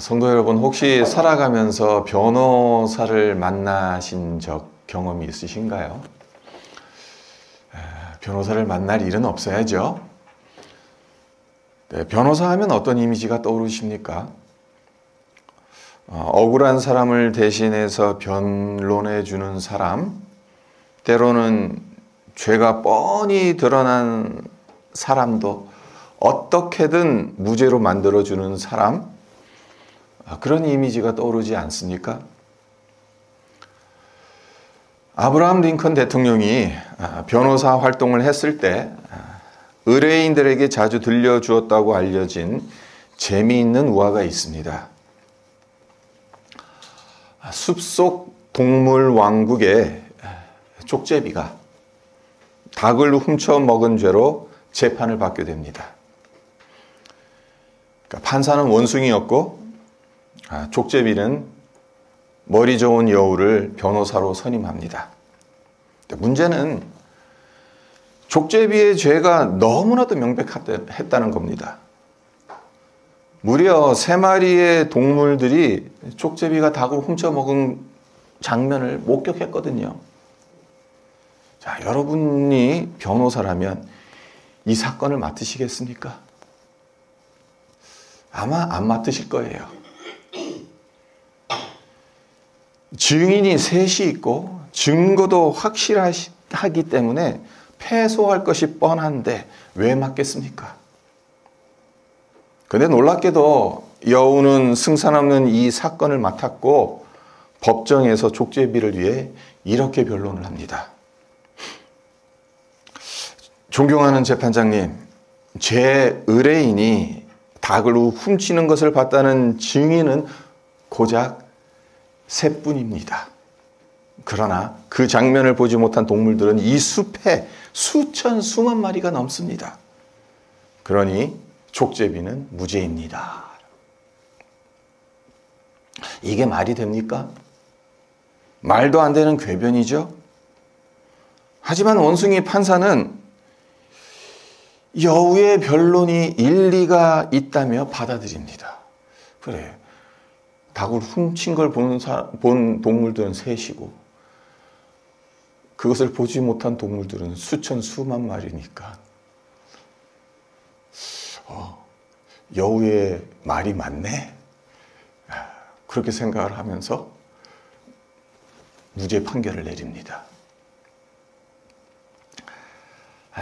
성도 여러분, 혹시 살아가면서 변호사를 만나신 경험이 있으신가요? 변호사를 만날 일은 없어야죠. 네, 변호사 하면 어떤 이미지가 떠오르십니까? 억울한 사람을 대신해서 변론해 주는 사람, 때로는 죄가 뻔히 드러난 사람도 어떻게든 무죄로 만들어주는 사람, 그런 이미지가 떠오르지 않습니까? 아브라함 링컨 대통령이 변호사 활동을 했을 때 의뢰인들에게 자주 들려주었다고 알려진 재미있는 우화가 있습니다. 숲속 동물 왕국의 족제비가 닭을 훔쳐 먹은 죄로 재판을 받게 됩니다. 그러니까 판사는 원숭이였고 족제비는 머리 좋은 여우를 변호사로 선임합니다. 문제는 족제비의 죄가 너무나도 명백했다는 겁니다. 무려 3마리의 동물들이 족제비가 닭을 훔쳐먹은 장면을 목격했거든요. 자, 여러분이 변호사라면 이 사건을 맡으시겠습니까? 아마 안 맡으실 거예요. 증인이 셋이 있고 증거도 확실하기 때문에 패소할 것이 뻔한데 왜 맡겠습니까? 그런데 놀랍게도 여우는 승산 없는 이 사건을 맡았고 법정에서 족제비를 위해 이렇게 변론을 합니다. 존경하는 재판장님, 제 의뢰인이 닭을 훔치는 것을 봤다는 증인은 고작 3분입니다. 그러나 그 장면을 보지 못한 동물들은 이 숲에 수만 마리가 넘습니다. 그러니 족제비는 무죄입니다. 이게 말이 됩니까? 말도 안 되는 궤변이죠. 하지만 원숭이 판사는 여우의 변론이 일리가 있다며 받아들입니다. 그래, 닭을 훔친 걸 본 동물들은 셋이고 그것을 보지 못한 동물들은 수만 마리니까 여우의 말이 맞네? 그렇게 생각을 하면서 무죄 판결을 내립니다.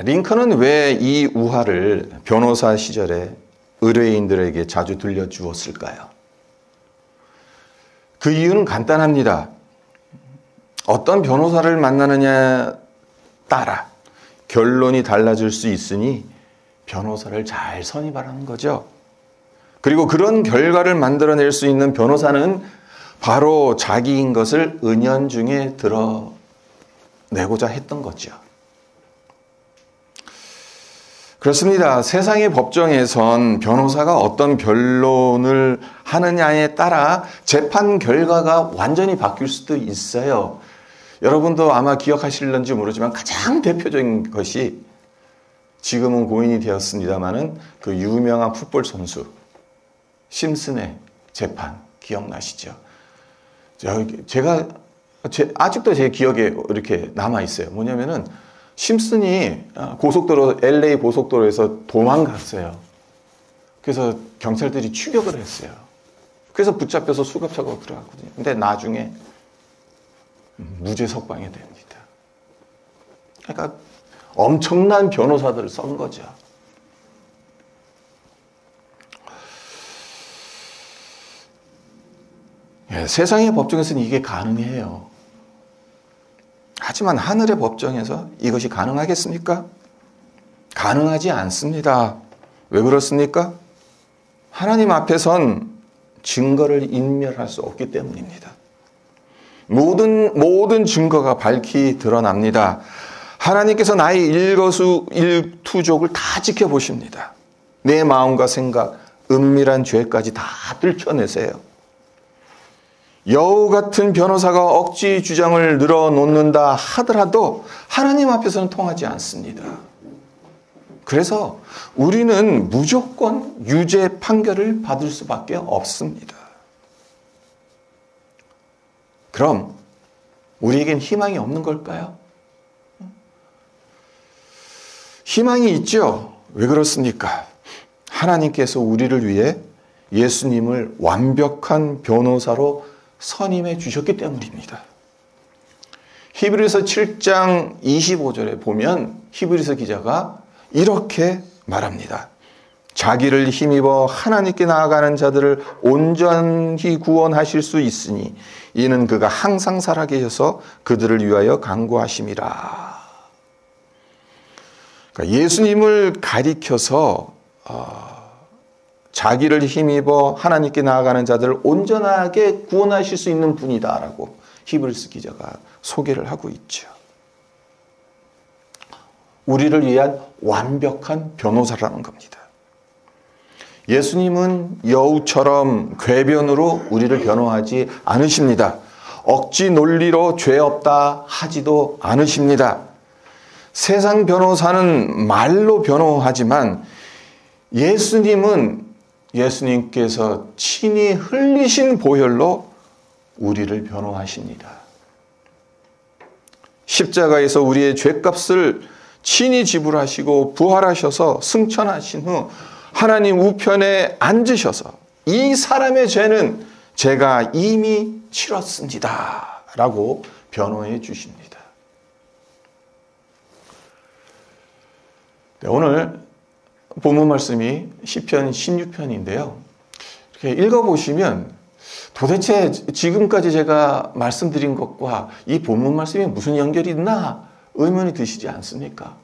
링컨은 왜 이 우화를 변호사 시절에 의뢰인들에게 자주 들려주었을까요? 그 이유는 간단합니다. 어떤 변호사를 만나느냐에 따라 결론이 달라질 수 있으니 변호사를 잘 선임하라는 거죠. 그리고 그런 결과를 만들어낼 수 있는 변호사는 바로 자기인 것을 은연중에 드러내고자 했던 거죠. 그렇습니다. 세상의 법정에선 변호사가 어떤 변론을 하느냐에 따라 재판 결과가 완전히 바뀔 수도 있어요. 여러분도 아마 기억하실런지 모르지만 가장 대표적인 것이 지금은 고인이 되었습니다마는 그 유명한 풋볼 선수 심슨의 재판 기억나시죠? 제가 아직도 제 기억에 이렇게 남아 있어요. 뭐냐면은 심슨이 LA 고속도로에서 도망갔어요. 그래서 경찰들이 추격을 했어요. 그래서 붙잡혀서 수갑차고 들어갔거든요. 근데 나중에 무죄 석방이 됩니다. 그러니까 엄청난 변호사들을 썬 거죠. 세상의 법정에서는 이게 가능해요. 하지만 하늘의 법정에서 이것이 가능하겠습니까? 가능하지 않습니다. 왜 그렇습니까? 하나님 앞에선 증거를 인멸할 수 없기 때문입니다. 모든 증거가 밝히 드러납니다. 하나님께서 나의 일거수일투족을 다 지켜보십니다. 내 마음과 생각, 은밀한 죄까지 다 들춰내세요. 여우 같은 변호사가 억지 주장을 늘어놓는다 하더라도 하나님 앞에서는 통하지 않습니다. 그래서 우리는 무조건 유죄 판결을 받을 수밖에 없습니다. 그럼 우리에겐 희망이 없는 걸까요? 희망이 있죠. 왜 그렇습니까? 하나님께서 우리를 위해 예수님을 완벽한 변호사로 선임해 주셨기 때문입니다. 히브리서 7장 25절에 보면 히브리서 기자가 이렇게 말합니다. 자기를 힘입어 하나님께 나아가는 자들을 온전히 구원하실 수 있으니 이는 그가 항상 살아계셔서 그들을 위하여 간구하심이라. 그러니까 예수님을 가리켜서 자기를 힘입어 하나님께 나아가는 자들을 온전하게 구원하실 수 있는 분이다라고 히브리서 기자가 소개를 하고 있죠. 우리를 위한 완벽한 변호사라는 겁니다. 예수님은 여우처럼 궤변으로 우리를 변호하지 않으십니다. 억지 논리로 죄 없다 하지도 않으십니다. 세상 변호사는 말로 변호하지만 예수님께서 친히 흘리신 보혈로 우리를 변호하십니다. 십자가에서 우리의 죄값을 친히 지불하시고 부활하셔서 승천하신 후 하나님 우편에 앉으셔서 이 사람의 죄는 제가 이미 치렀습니다 라고 변호해 주십니다. 네, 오늘 본문 말씀이 시편 16편인데요. 이렇게 읽어보시면 도대체 지금까지 제가 말씀드린 것과 이 본문 말씀이 무슨 연결이 있나 의문이 드시지 않습니까?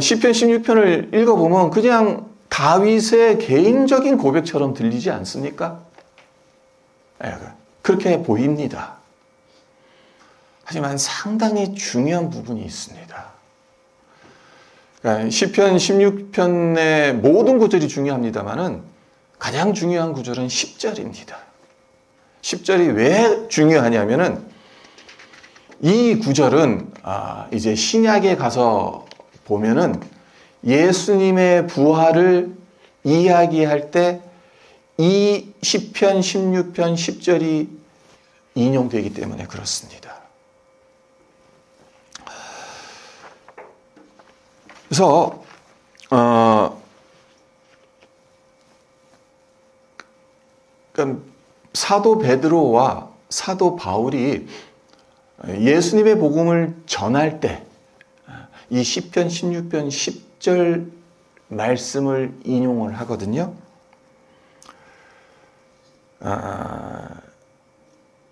시편 16편을 읽어보면 그냥 다윗의 개인적인 고백처럼 들리지 않습니까? 그렇게 보입니다. 하지만 상당히 중요한 부분이 있습니다. 시편 16편의 모든 구절이 중요합니다만은 가장 중요한 구절은 10절입니다. 10절이 왜 중요하냐면은 이 구절은 이제 신약에 가서 보면은 예수님의 부활을 이야기할 때 이 시편 16편 10절이 인용되기 때문에 그렇습니다. 그래서 그러니까 사도 베드로와 사도 바울이 예수님의 복음을 전할 때 이 시편 16편 10절 말씀을 인용을 하거든요.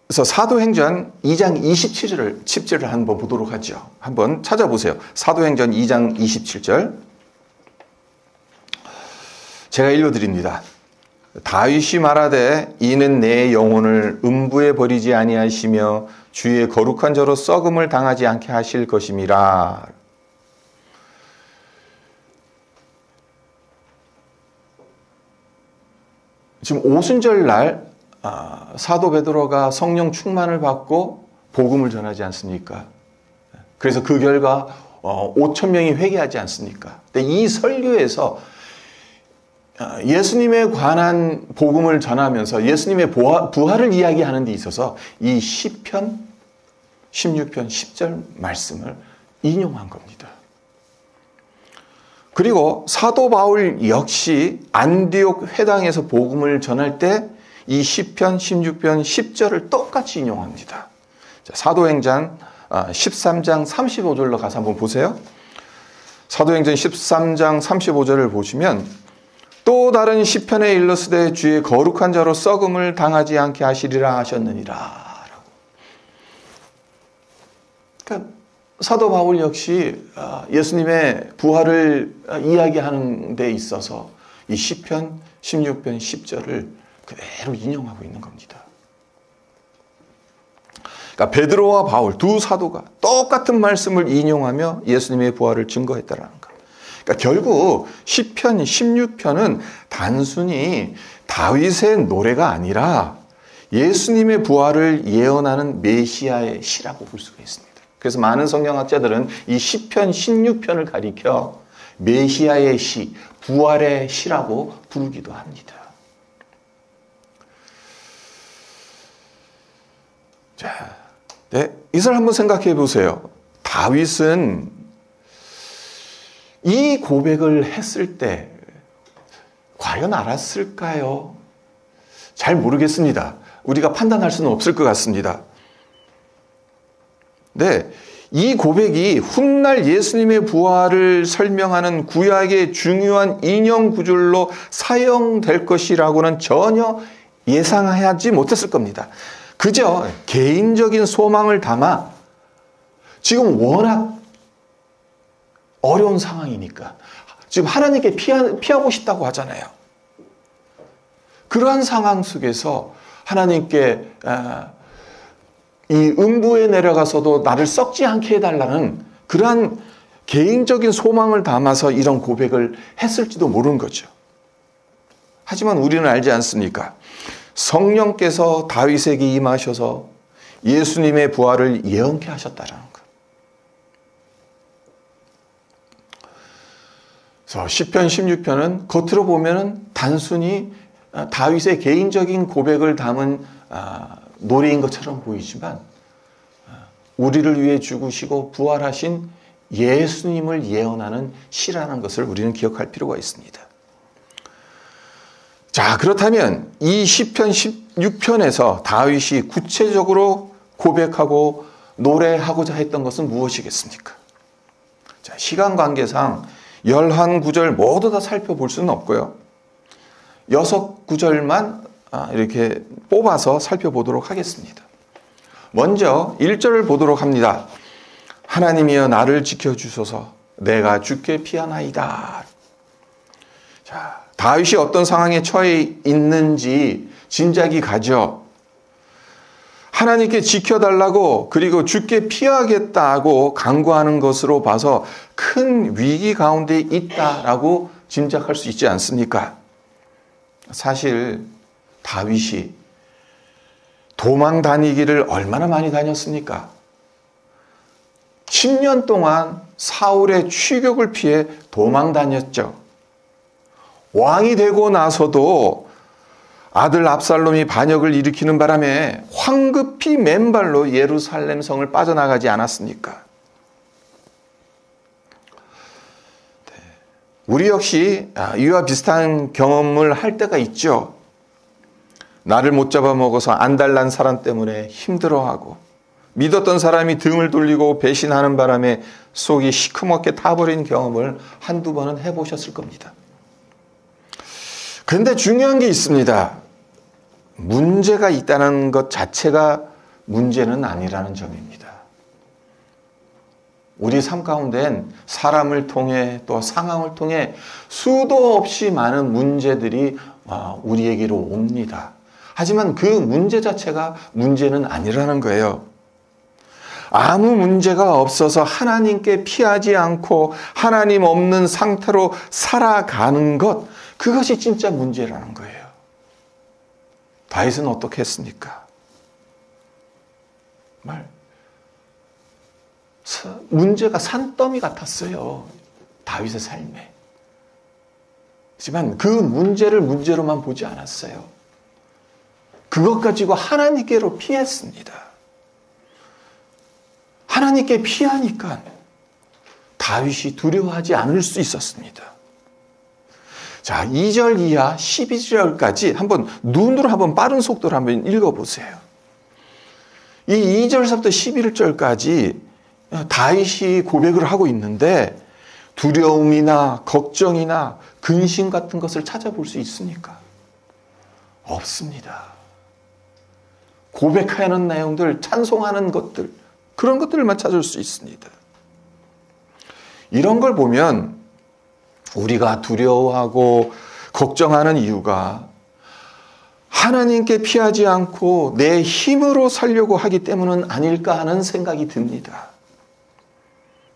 그래서 사도행전 2장 27절을 한번 보도록 하죠. 한번 찾아보세요. 사도행전 2장 27절. 제가 읽어드립니다. 다윗이 말하되 이는 내 영혼을 음부에 버리지 아니하시며 주의 거룩한 자로 썩음을 당하지 않게 하실 것임이라. 지금 오순절 날 사도 베드로가 성령 충만을 받고 복음을 전하지 않습니까? 그래서 그 결과 5천 명이 회개하지 않습니까? 근데 이 설교에서 예수님에 관한 복음을 전하면서 예수님의 부활을 이야기하는 데 있어서 이 시편 16편 10절 말씀을 인용한 겁니다. 그리고 사도 바울 역시 안디옥 회당에서 복음을 전할 때 이 시편 16편 10절을 똑같이 인용합니다. 자, 사도행전 13장 35절로 가서 한번 보세요. 사도행전 13장 35절을 보시면 또 다른 시편에 일러스되 주의 거룩한 자로 썩음을 당하지 않게 하시리라 하셨느니라. 그러니까 사도 바울 역시 예수님의 부활을 이야기하는 데 있어서 이 시편 16편 10절을 그대로 인용하고 있는 겁니다. 그러니까 베드로와 바울 두 사도가 똑같은 말씀을 인용하며 예수님의 부활을 증거했다는 것. 그러니까 결국 시편 16편은 단순히 다윗의 노래가 아니라 예수님의 부활을 예언하는 메시아의 시라고 볼 수가 있습니다. 그래서 많은 성경학자들은 이 시편 16편을 가리켜 메시아의 시, 부활의 시라고 부르기도 합니다. 자, 네, 이걸 한번 생각해 보세요. 다윗은 이 고백을 했을 때 과연 알았을까요? 잘 모르겠습니다. 우리가 판단할 수는 없을 것 같습니다. 네, 이 고백이 훗날 예수님의 부활을 설명하는 구약의 중요한 인용 구절로 사용될 것이라고는 전혀 예상하지 못했을 겁니다. 그저 개인적인 소망을 담아 지금 워낙 어려운 상황이니까 지금 하나님께 피하고 싶다고 하잖아요. 그러한 상황 속에서 하나님께 이 음부에 내려가서도 나를 썩지 않게 해달라는 그러한 개인적인 소망을 담아서 이런 고백을 했을지도 모르는 거죠. 하지만 우리는 알지 않습니까? 성령께서 다윗에게 임하셔서 예수님의 부활을 예언케 하셨다는 것. 그래서 시편 16편은 겉으로 보면은 단순히 다윗의 개인적인 고백을 담은 노래인 것처럼 보이지만 우리를 위해 죽으시고 부활하신 예수님을 예언하는 시라는 것을 우리는 기억할 필요가 있습니다. 자, 그렇다면 이 시편 16편에서 다윗이 구체적으로 고백하고 노래하고자 했던 것은 무엇이겠습니까? 자, 시간 관계상 11구절 모두 다 살펴볼 수는 없고요. 6구절만 이렇게 뽑아서 살펴보도록 하겠습니다. 먼저 1절을 보도록 합니다. 하나님이여 나를 지켜주소서 내가 주께 피하나이다. 자, 다윗이 어떤 상황에 처해 있는지 짐작이 가죠. 하나님께 지켜달라고 그리고 주께 피하겠다고 간구하는 것으로 봐서 큰 위기 가운데 있다라고 짐작할 수 있지 않습니까? 사실 다윗이 도망 다니기를 얼마나 많이 다녔습니까? 10년 동안 사울의 추격을 피해 도망 다녔죠. 왕이 되고 나서도 아들 압살롬이 반역을 일으키는 바람에 황급히 맨발로 예루살렘 성을 빠져나가지 않았습니까? 우리 역시 이와 비슷한 경험을 할 때가 있죠. 나를 못 잡아먹어서 안달난 사람 때문에 힘들어하고 믿었던 사람이 등을 돌리고 배신하는 바람에 속이 시커멓게 타버린 경험을 한두 번은 해보셨을 겁니다. 그런데 중요한 게 있습니다. 문제가 있다는 것 자체가 문제는 아니라는 점입니다. 우리 삶 가운데엔 사람을 통해 또 상황을 통해 수도 없이 많은 문제들이 우리에게로 옵니다. 하지만 그 문제 자체가 문제는 아니라는 거예요. 아무 문제가 없어서 하나님께 피하지 않고 하나님 없는 상태로 살아가는 것, 그것이 진짜 문제라는 거예요. 다윗은 어떻게 했습니까? 문제가 산더미 같았어요. 다윗의 삶에. 하지만 그 문제를 문제로만 보지 않았어요. 그것 가지고 하나님께로 피했습니다. 하나님께 피하니까 다윗이 두려워하지 않을 수 있었습니다. 자, 2절 이하 12절까지 한번 눈으로 한번 빠른 속도로 한번 읽어보세요. 이 2절서부터 11절까지 다윗이 고백을 하고 있는데 두려움이나 걱정이나 근심 같은 것을 찾아볼 수 있습니까? 없습니다. 고백하는 내용들, 찬송하는 것들, 그런 것들만 찾을 수 있습니다. 이런 걸 보면 우리가 두려워하고 걱정하는 이유가 하나님께 피하지 않고 내 힘으로 살려고 하기 때문은 아닐까 하는 생각이 듭니다.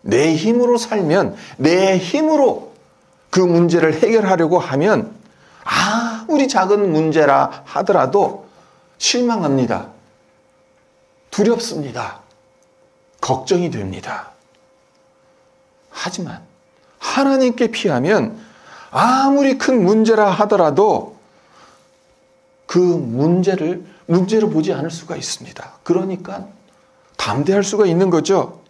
내 힘으로 살면 내 힘으로 그 문제를 해결하려고 하면 아무리 작은 문제라 하더라도 실망합니다. 두렵습니다. 걱정이 됩니다. 하지만 하나님께 피하면 아무리 큰 문제라 하더라도 그 문제로 보지 않을 수가 있습니다. 그러니까 담대할 수가 있는 거죠.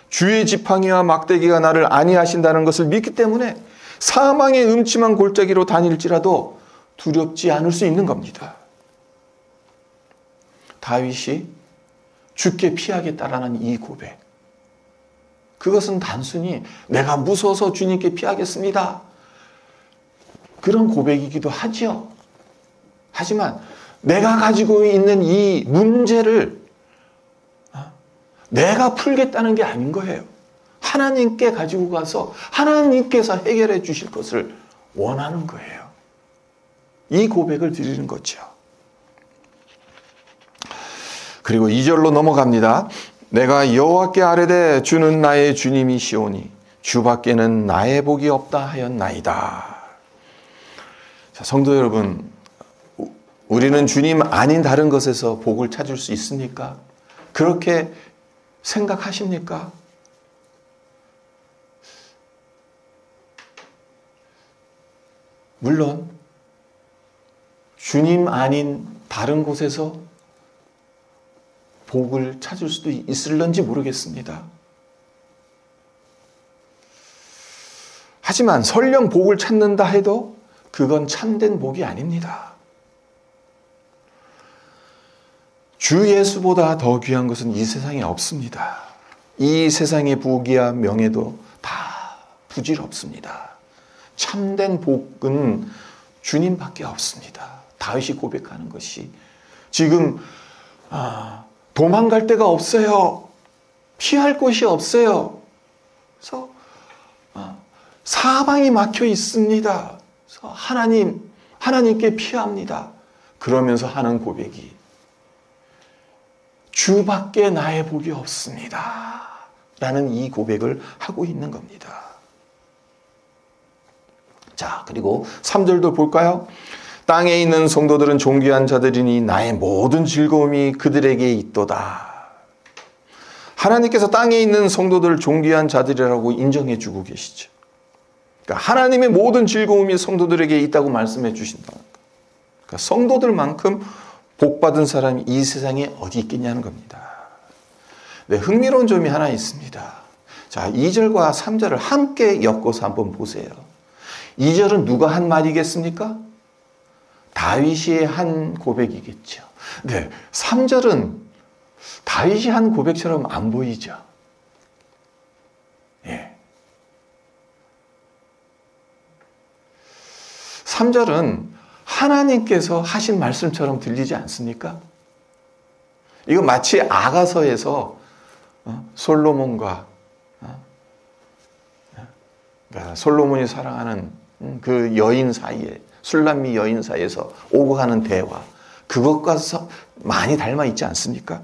주의 지팡이와 막대기가 나를 안위하신다는 것을 믿기 때문에 사망의 음침한 골짜기로 다닐지라도 두렵지 않을 수 있는 겁니다. 다윗이 죽게 피하겠다라는 이 고백, 그것은 단순히 내가 무서워서 주님께 피하겠습니다, 그런 고백이기도 하죠. 하지만 내가 가지고 있는 이 문제를 내가 풀겠다는 게 아닌 거예요. 하나님께 가지고 가서 하나님께서 해결해 주실 것을 원하는 거예요. 이 고백을 드리는 거죠. 그리고 2절로 넘어갑니다. 내가 여호와께 아뢰되 주는 나의 주님이시오니 주밖에는 나의 복이 없다 하였나이다. 자, 성도 여러분, 우리는 주님 아닌 다른 것에서 복을 찾을 수 있습니까? 그렇게 생각하십니까? 물론 주님 아닌 다른 곳에서 복을 찾을 수도 있을런지 모르겠습니다. 하지만 설령 복을 찾는다 해도 그건 참된 복이 아닙니다. 주 예수보다 더 귀한 것은 이 세상에 없습니다. 이 세상의 부귀와 명예도 다 부질없습니다. 참된 복은 주님밖에 없습니다. 다윗이 고백하는 것이 지금 도망갈 데가 없어요. 피할 곳이 없어요. 그래서 사방이 막혀 있습니다. 그래서 하나님께 피합니다. 그러면서 하는 고백이 주밖에 나의 복이 없습니다 라는 이 고백을 하고 있는 겁니다. 자, 그리고 3절도 볼까요? 땅에 있는 성도들은 존귀한 자들이니 나의 모든 즐거움이 그들에게 있도다. 하나님께서 땅에 있는 성도들을 존귀한 자들이라고 인정해 주고 계시죠. 그러니까 하나님의 모든 즐거움이 성도들에게 있다고 말씀해 주신다. 그러니까 성도들만큼 복받은 사람이 이 세상에 어디 있겠냐는 겁니다. 네, 흥미로운 점이 하나 있습니다. 자, 2절과 3절을 함께 엮어서 한번 보세요. 2절은 누가 한 말이겠습니까? 다윗이 한 고백이겠죠. 네, 3절은 다윗이 한 고백처럼 안 보이죠. 예. 3절은 하나님께서 하신 말씀처럼 들리지 않습니까? 이거 마치 아가서에서 솔로몬과 그러니까 솔로몬이 사랑하는 그 여인 사이에, 술람미 여인 사이에서 오고 가는 대화, 그것과 많이 닮아 있지 않습니까?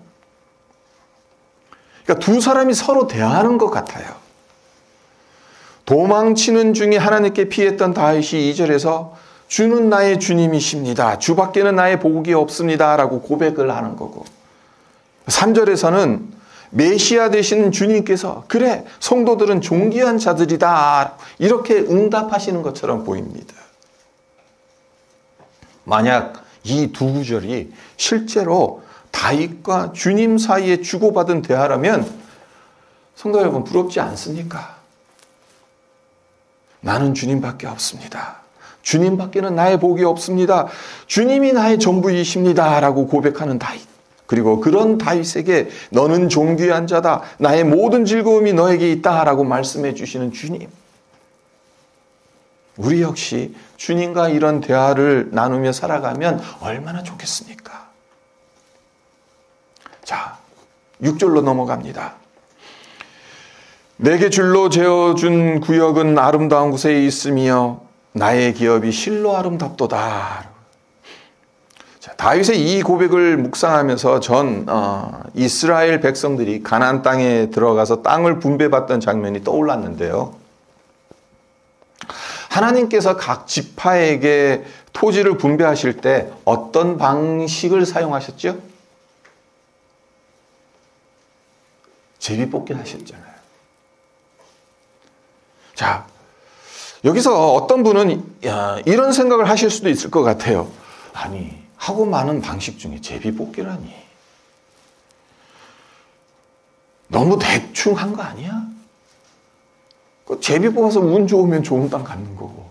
그러니까 두 사람이 서로 대화하는 것 같아요. 도망치는 중에 하나님께 피했던 다윗이 2절에서 주는 나의 주님이십니다. 주밖에는 나의 복이 없습니다 라고 고백을 하는 거고, 3절에서는 메시아 되시는 주님께서 그래 성도들은 존귀한 자들이다 이렇게 응답하시는 것처럼 보입니다. 만약 이 두 구절이 실제로 다윗과 주님 사이에 주고받은 대화라면 성도 여러분 부럽지 않습니까? 나는 주님밖에 없습니다. 주님밖에는 나의 복이 없습니다. 주님이 나의 전부이십니다 라고 고백하는 다윗, 그리고 그런 다윗에게 너는 존귀한 자다, 나의 모든 즐거움이 너에게 있다 라고 말씀해 주시는 주님, 우리 역시 주님과 이런 대화를 나누며 살아가면 얼마나 좋겠습니까? 자, 6절로 넘어갑니다. 내게 줄로 재어준 구역은 아름다운 곳에 있으며 나의 기업이 실로 아름답도다. 자, 다윗의 이 고백을 묵상하면서 전 이스라엘 백성들이 가나안 땅에 들어가서 땅을 분배받던 장면이 떠올랐는데요. 하나님께서 각 지파에게 토지를 분배하실 때 어떤 방식을 사용하셨죠? 제비뽑기 하셨잖아요. 자, 여기서 어떤 분은 이런 생각을 하실 수도 있을 것 같아요. 아니, 하고 많은 방식 중에 제비뽑기라니. 너무 대충 한 거 아니야? 제비 뽑아서 운 좋으면 좋은 땅 갖는 거고,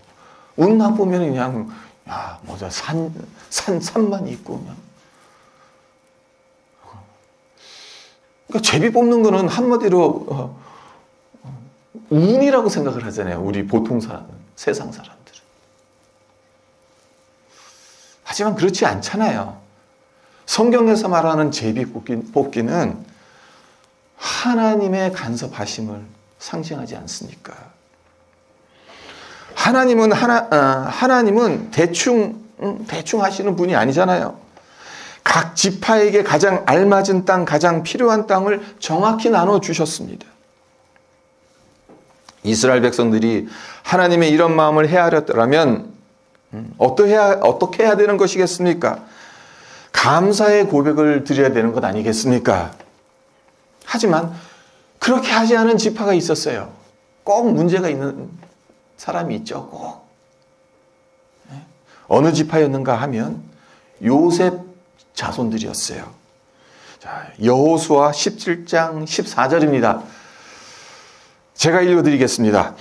운 나쁘면 그냥, 야, 뭐자, 산만 있고, 그냥. 그러니까 제비 뽑는 거는 한마디로, 운이라고 생각을 하잖아요. 우리 보통 사람, 세상 사람들은. 하지만 그렇지 않잖아요. 성경에서 말하는 제비 뽑기는 하나님의 간섭하심을 상징하지 않습니까? 하나님은 대충 하시는 분이 아니잖아요. 각 지파에게 가장 알맞은 땅, 가장 필요한 땅을 정확히 나눠 주셨습니다. 이스라엘 백성들이 하나님의 이런 마음을 헤아렸더라면 어떻게 해야 되는 것이겠습니까? 감사의 고백을 드려야 되는 것 아니겠습니까? 하지만 그렇게 하지 않은 지파가 있었어요. 꼭 문제가 있는 사람이 있죠. 꼭. 어느 지파였는가 하면 요셉 자손들이었어요. 자, 여호수아 17장 14절입니다. 제가 읽어드리겠습니다.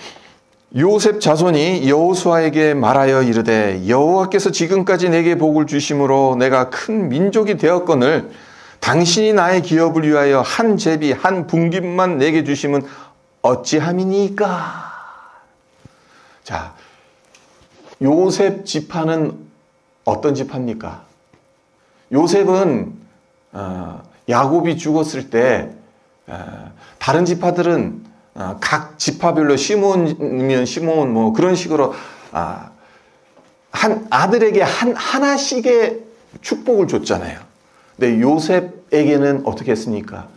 요셉 자손이 여호수아에게 말하여 이르되 여호와께서 지금까지 내게 복을 주심으로 내가 큰 민족이 되었거늘 당신이 나의 기업을 위하여 한 제비 한 분깃만 내게 주심은 어찌함이니까. 자, 요셉 지파는 어떤 지파입니까? 요셉은 야곱이 죽었을 때 다른 지파들은 각 지파별로 시몬이면 시몬 뭐 그런 식으로 한 아들에게 하나씩의 축복을 줬잖아요. 근데 요셉에게는 어떻게 했습니까?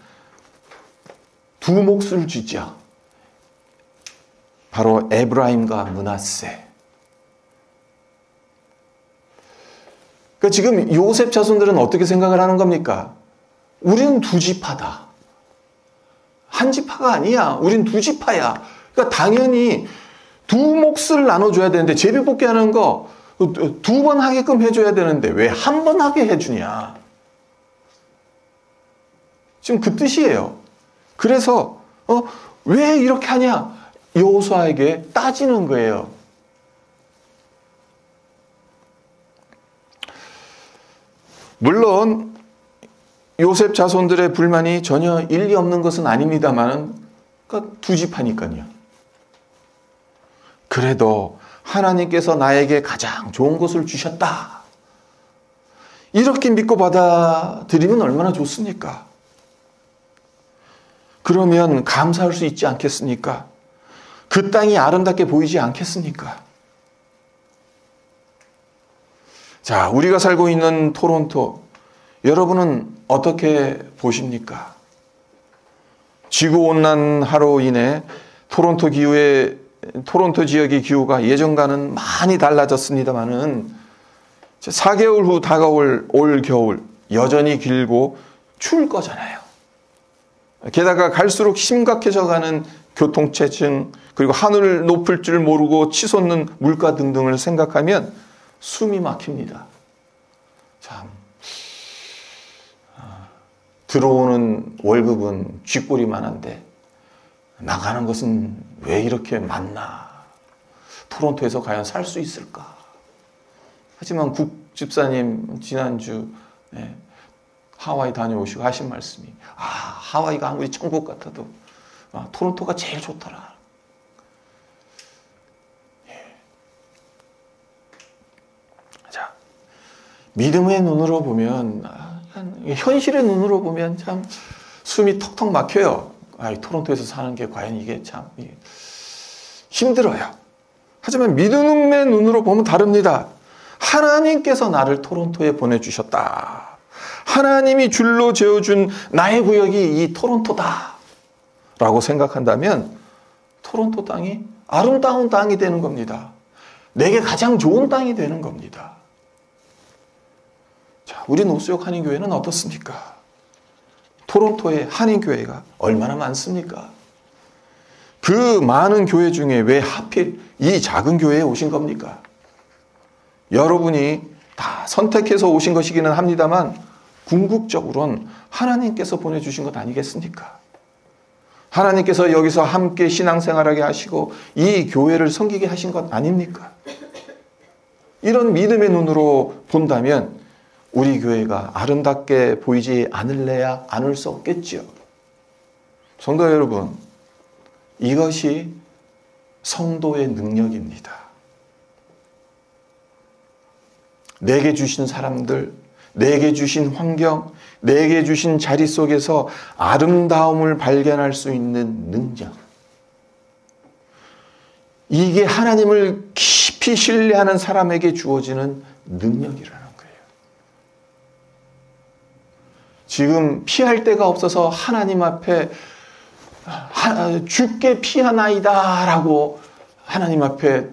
두 몫을 주죠. 바로 에브라임과 므낫세. 그러니까 지금 요셉 자손들은 어떻게 생각을 하는 겁니까? 우리는 두 지파다. 한 지파가 아니야. 우린 두 지파야. 그러니까 당연히 두 몫을 나눠줘야 되는데 제비뽑기 하는 거 두 번 하게끔 해줘야 되는데 왜 한 번 하게 해주냐. 지금 그 뜻이에요. 그래서 왜 이렇게 하냐? 여호수아에게 따지는 거예요. 물론 요셉 자손들의 불만이 전혀 일리 없는 것은 아닙니다만 그러니까 두 지파니까요. 그래도 하나님께서 나에게 가장 좋은 것을 주셨다. 이렇게 믿고 받아들이면 얼마나 좋습니까? 그러면 감사할 수 있지 않겠습니까? 그 땅이 아름답게 보이지 않겠습니까? 자, 우리가 살고 있는 토론토, 여러분은 어떻게 보십니까? 지구온난화로 인해 토론토 지역의 기후가 예전과는 많이 달라졌습니다만은 4개월 후 다가올 올 겨울 여전히 길고 추울 거잖아요. 게다가 갈수록 심각해져가는 교통체증, 그리고 하늘 높을 줄 모르고 치솟는 물가 등등을 생각하면 숨이 막힙니다. 참, 들어오는 월급은 쥐꼬리만 한데 나가는 것은 왜 이렇게 많나? 토론토에서 과연 살 수 있을까? 하지만 국 집사님 지난주 하와이 다녀오시고 하신 말씀이 하와이가 아무리 천국 같아도 토론토가 제일 좋더라. 자, 믿음의 눈으로 보면 현실의 눈으로 보면 참 숨이 턱턱 막혀요. 토론토에서 사는 게 과연 이게 참 힘들어요. 하지만 믿음의 눈으로 보면 다릅니다. 하나님께서 나를 토론토에 보내주셨다. 하나님이 줄로 재어준 나의 구역이 이 토론토다 라고 생각한다면 토론토 땅이 아름다운 땅이 되는 겁니다. 내게 가장 좋은 땅이 되는 겁니다. 자, 우리 노수역 한인교회는 어떻습니까? 토론토의 한인교회가 얼마나 많습니까? 그 많은 교회 중에 왜 하필 이 작은 교회에 오신 겁니까? 여러분이 다 선택해서 오신 것이기는 합니다만 궁극적으로는 하나님께서 보내주신 것 아니겠습니까? 하나님께서 여기서 함께 신앙생활하게 하시고 이 교회를 섬기게 하신 것 아닙니까? 이런 믿음의 눈으로 본다면 우리 교회가 아름답게 보이지 않을래야 않을 수 없겠지요. 성도 여러분, 이것이 성도의 능력입니다. 내게 주신 사람들, 내게 주신 환경, 내게 주신 자리 속에서 아름다움을 발견할 수 있는 능력. 이게 하나님을 깊이 신뢰하는 사람에게 주어지는 능력이라는 거예요. 지금 피할 데가 없어서 하나님 앞에 죽게 피하나이다 라고 하나님 앞에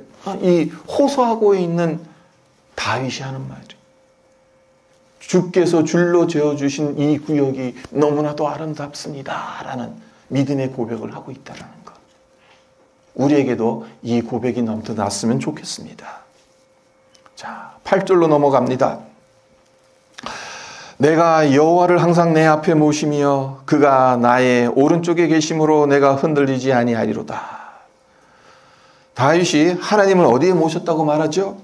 호소하고 있는 다윗이 하는 말이에요. 주께서 줄로 재어주신 이 구역이 너무나도 아름답습니다 라는 믿음의 고백을 하고 있다는 것. 우리에게도 이 고백이 넘쳐났으면 좋겠습니다. 자, 8절로 넘어갑니다. 내가 여호와를 항상 내 앞에 모시며 그가 나의 오른쪽에 계심으로 내가 흔들리지 아니하리로다. 다윗이 하나님을 어디에 모셨다고 말하죠?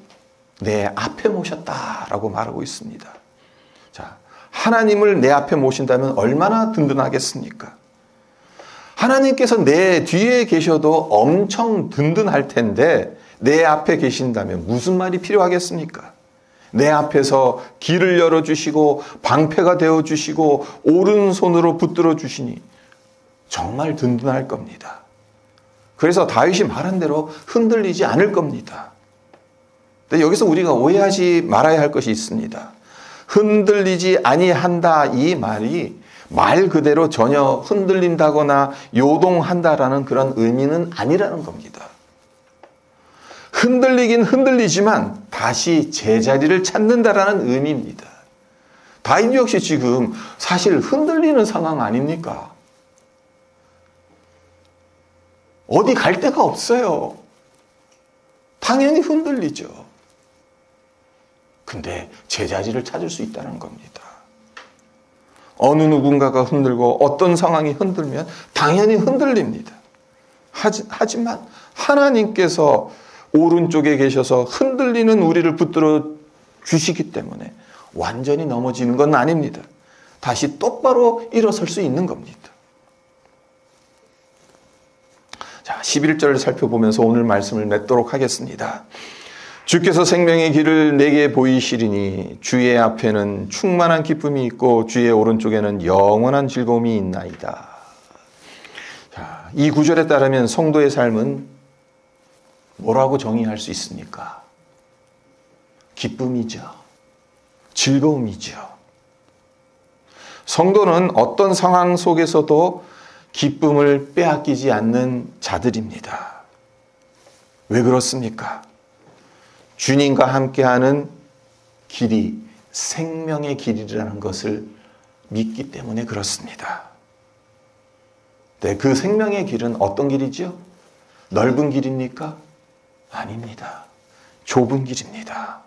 내 앞에 모셨다라고 말하고 있습니다. 자, 하나님을 내 앞에 모신다면 얼마나 든든하겠습니까? 하나님께서 내 뒤에 계셔도 엄청 든든할 텐데 내 앞에 계신다면 무슨 말이 필요하겠습니까? 내 앞에서 길을 열어주시고 방패가 되어주시고 오른손으로 붙들어 주시니 정말 든든할 겁니다. 그래서 다윗이 말한 대로 흔들리지 않을 겁니다. 근데 여기서 우리가 오해하지 말아야 할 것이 있습니다. 흔들리지 아니한다 이 말이 말 그대로 전혀 흔들린다거나 요동한다라는 그런 의미는 아니라는 겁니다. 흔들리긴 흔들리지만 다시 제자리를 찾는다라는 의미입니다. 다윗 역시 지금 사실 흔들리는 상황 아닙니까? 어디 갈 데가 없어요. 당연히 흔들리죠. 근데 제자리를 찾을 수 있다는 겁니다. 어느 누군가가 흔들고 어떤 상황이 흔들면 당연히 흔들립니다. 하지만 하나님께서 오른쪽에 계셔서 흔들리는 우리를 붙들어 주시기 때문에 완전히 넘어지는 건 아닙니다. 다시 똑바로 일어설 수 있는 겁니다. 자, 11절을 살펴보면서 오늘 말씀을 맺도록 하겠습니다. 주께서 생명의 길을 내게 보이시리니 주의 앞에는 충만한 기쁨이 있고 주의 오른쪽에는 영원한 즐거움이 있나이다. 자, 이 구절에 따르면 성도의 삶은 뭐라고 정의할 수 있습니까? 기쁨이죠. 즐거움이죠. 성도는 어떤 상황 속에서도 기쁨을 빼앗기지 않는 자들입니다. 왜 그렇습니까? 주님과 함께하는 길이 생명의 길이라는 것을 믿기 때문에 그렇습니다. 네, 그 생명의 길은 어떤 길이죠? 넓은 길입니까? 아닙니다. 좁은 길입니다.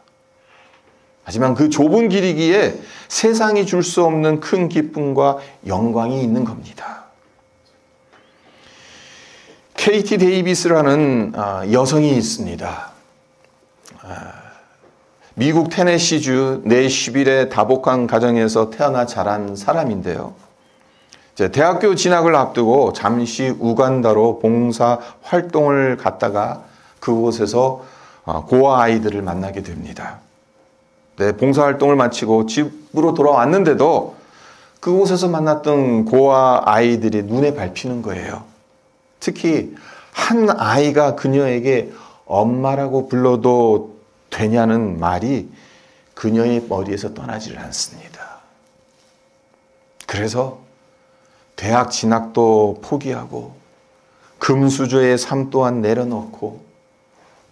하지만 그 좁은 길이기에 세상이 줄 수 없는 큰 기쁨과 영광이 있는 겁니다. 케이티 데이비스라는 여성이 있습니다. 미국 테네시주 내시빌의 다복한 가정에서 태어나 자란 사람인데요. 대학교 진학을 앞두고 잠시 우간다로 봉사 활동을 갔다가 그곳에서 고아 아이들을 만나게 됩니다. 네, 봉사 활동을 마치고 집으로 돌아왔는데도 그곳에서 만났던 고아 아이들이 눈에 밟히는 거예요. 특히 한 아이가 그녀에게 엄마라고 불러도 되냐는 말이 그녀의 머리에서 떠나지를 않습니다. 그래서 대학 진학도 포기하고 금수저의 삶 또한 내려놓고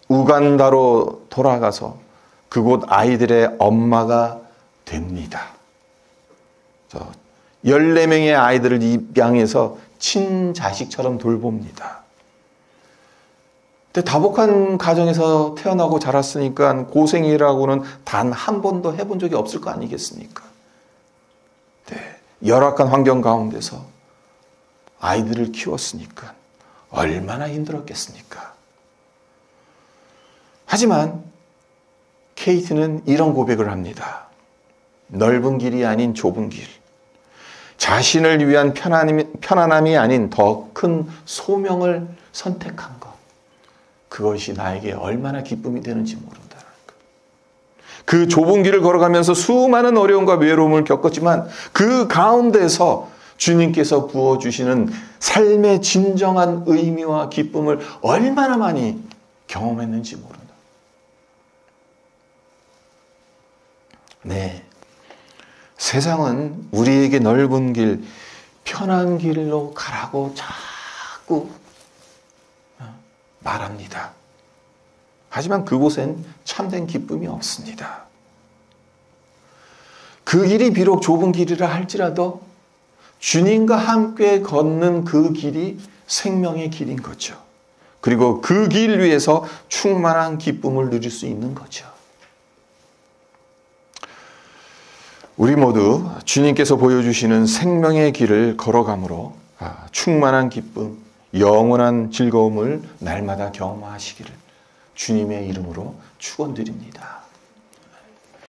우간다로 돌아가서 그곳 아이들의 엄마가 됩니다. 14명의 아이들을 입양해서 친자식처럼 돌봅니다. 다복한 가정에서 태어나고 자랐으니까 고생이라고는 단 한 번도 해본 적이 없을 거 아니겠습니까? 네, 열악한 환경 가운데서 아이들을 키웠으니까 얼마나 힘들었겠습니까? 하지만 케이트는 이런 고백을 합니다. 넓은 길이 아닌 좁은 길, 자신을 위한 편안함이 아닌 더 큰 소명을 선택한 것, 그것이 나에게 얼마나 기쁨이 되는지 모른다는 것. 그 좁은 길을 걸어가면서 수많은 어려움과 외로움을 겪었지만 그 가운데서 주님께서 부어주시는 삶의 진정한 의미와 기쁨을 얼마나 많이 경험했는지 모른다. 네, 세상은 우리에게 넓은 길, 편한 길로 가라고 자꾸 말합니다. 하지만 그곳엔 참된 기쁨이 없습니다. 그 길이 비록 좁은 길이라 할지라도 주님과 함께 걷는 그 길이 생명의 길인 거죠. 그리고 그 길 위에서 충만한 기쁨을 누릴 수 있는 거죠. 우리 모두 주님께서 보여주시는 생명의 길을 걸어감으로 충만한 기쁨, 영원한 즐거움을 날마다 경험하시기를 주님의 이름으로 축원드립니다.